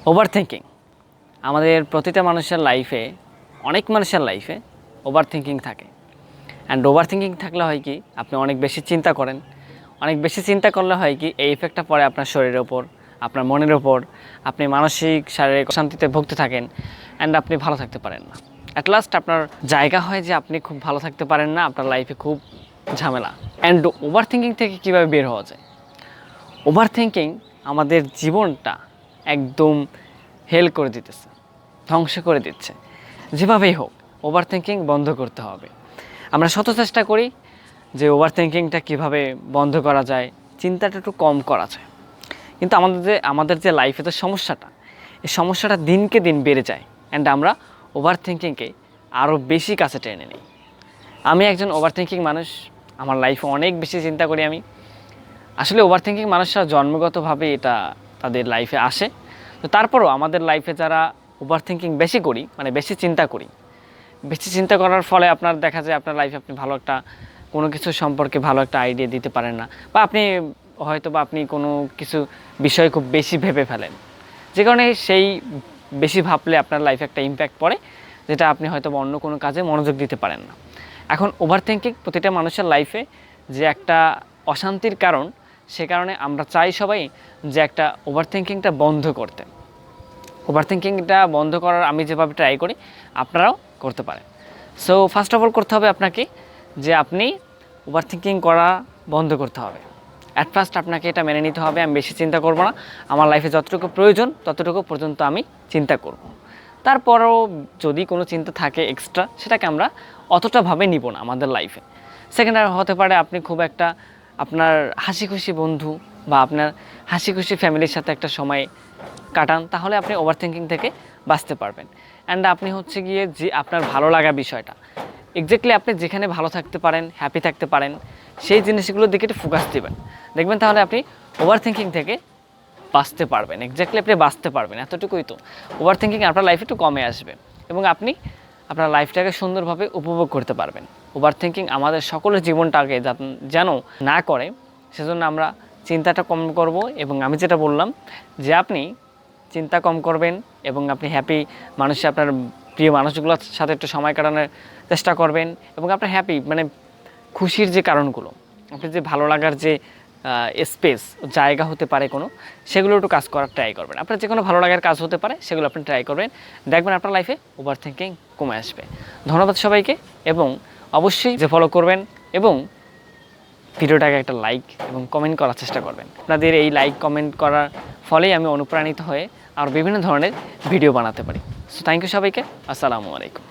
Over thinking আমাদের প্রতিটা মানুষের লাইফে অনেক মানুষের লাইফে ওভার থিঙ্কিং থাকে। অ্যান্ড ওভার থিঙ্কিং থাকলে হয় কি আপনি অনেক বেশি চিন্তা করেন। অনেক বেশি চিন্তা করলে হয় কি এই ইফেক্টটা পড়ে আপনার শরীরের ওপর, আপনার মনের ওপর। আপনি মানসিক শারীরিক অশান্তিতে ভুগতে থাকেন অ্যান্ড আপনি ভালো থাকতে পারেন না। অ্যাট লাস্ট আপনার জায়গা হয় যে আপনি খুব ভালো থাকতে পারেন না, আপনার লাইফে খুব ঝামেলা। অ্যান্ড ওভার থিঙ্কিং থেকে কীভাবে বের হওয়া যায়? ওভার থিঙ্কিং আমাদের জীবনটা একদম হেল করে দিতেছে, ধ্বংস করে দিচ্ছে। যেভাবেই হোক ওভার থিঙ্কিং বন্ধ করতে হবে। আমরা শত চেষ্টা করি যে ওভার থিঙ্কিংটা কীভাবে বন্ধ করা যায়, চিন্তাটা একটু কম করা যায়। কিন্তু আমাদের যে লাইফে যে সমস্যাটা, এই সমস্যাটা দিনকে দিন বেড়ে যায় অ্যান্ড আমরা ওভার থিঙ্কিংকে আরও বেশি কাছে টেনে নিই। আমি একজন ওভার থিঙ্কিং মানুষ, আমার লাইফে অনেক বেশি চিন্তা করি আমি। আসলে ওভার থিঙ্কিং মানুষরা জন্মগতভাবে এটা তাদের লাইফে আসে। তো তারপরও আমাদের লাইফে যারা ওভার থিঙ্কিং বেশি করি, মানে বেশি চিন্তা করার ফলে আপনার দেখা যায় আপনার লাইফে আপনি ভালো একটা কোনো কিছু সম্পর্কে ভালো একটা আইডিয়া দিতে পারেন না, বা আপনি কোনো কিছু বিষয় খুব বেশি ভেবে ফেলেন, যে কারণে সেই বেশি ভাবলে আপনার লাইফে একটা ইম্প্যাক্ট পড়ে, যেটা আপনি হয়তো অন্য কোনো কাজে মনোযোগ দিতে পারেন না। এখন ওভার থিঙ্কিং প্রতিটা মানুষের লাইফে যে একটা অশান্তির কারণ, সে কারণে আমরা চাই সবাই যে একটা ওভার থিঙ্কিংটা বন্ধ করতে। ওভার থিঙ্কিংটা বন্ধ করার আমি যেভাবে ট্রাই করি আপনারাও করতে পারেন। সো ফার্স্ট অফ অল করতে হবে আপনাকে যে আপনি ওভার থিঙ্কিং করা বন্ধ করতে হবে। অ্যাট ফার্স্ট আপনাকে এটা মেনে নিতে হবে, আমি বেশি চিন্তা করব না, আমার লাইফে যতটুকু প্রয়োজন ততটুকু পর্যন্ত আমি চিন্তা করব। তারপরও যদি কোনো চিন্তা থাকে এক্সট্রা, সেটাকে আমরা অতটাভাবে নিব না আমাদের লাইফে। সেকেন্ড হতে পারে আপনি খুব একটা আপনার হাসি খুশি বন্ধু বা আপনার হাসি খুশি ফ্যামিলির সাথে একটা সময় কাটান, তাহলে আপনি ওভার থিঙ্কিং থেকে বাঁচতে পারবেন। অ্যান্ড আপনি হচ্ছে গিয়ে যে আপনার ভালো লাগা বিষয়টা, এক্স্যাক্টলি আপনি যেখানে ভালো থাকতে পারেন, হ্যাপি থাকতে পারেন, সেই জিনিসগুলোর দিকে একটু ফোকাস দিবেন, দেখবেন তাহলে আপনি ওভার থিঙ্কিং থেকে বাঁচতে পারবেন। এক্স্যাক্টলি আপনি বাঁচতে পারবেন, এতটুকুই তো। ওভার থিঙ্কিং আপনার লাইফে একটু কমে আসবে এবং আপনি আপনার লাইফটাকে সুন্দরভাবে উপভোগ করতে পারবেন। ওভার থিঙ্কিং আমাদের সকলের জীবনটাকে যেন না করে, সেজন্য আমরা চিন্তাটা কম করব। এবং আমি যেটা বললাম যে আপনি চিন্তা কম করবেন এবং আপনি হ্যাপি আপনার প্রিয় মানুষগুলোর সাথে একটু সময় কাটানোর চেষ্টা করবেন। এবং আপনার হ্যাপি মানে খুশির যে কারণগুলো, আপনি যে ভালো লাগার যে স্পেস জায়গা হতে পারে কোনো, সেগুলো একটু কাজ করার ট্রাই করবেন। আপনার যে কোনো ভালো লাগার কাজ হতে পারে, সেগুলো আপনি ট্রাই করবেন, দেখবেন আপনার লাইফে ওভার থিঙ্কিং কমে আসবে। ধন্যবাদ সবাইকে, এবং অবশ্যই যে ফলো করবেন এবং ভিডিওটাকে একটা লাইক এবং কমেন্ট করার চেষ্টা করবেন। আপনাদের এই লাইক কমেন্ট করার ফলেই আমি অনুপ্রাণিত হয়ে আর বিভিন্ন ধরনের ভিডিও বানাতে পারি। সো থ্যাংক ইউ সবাইকে। আসসালামু আলাইকুম।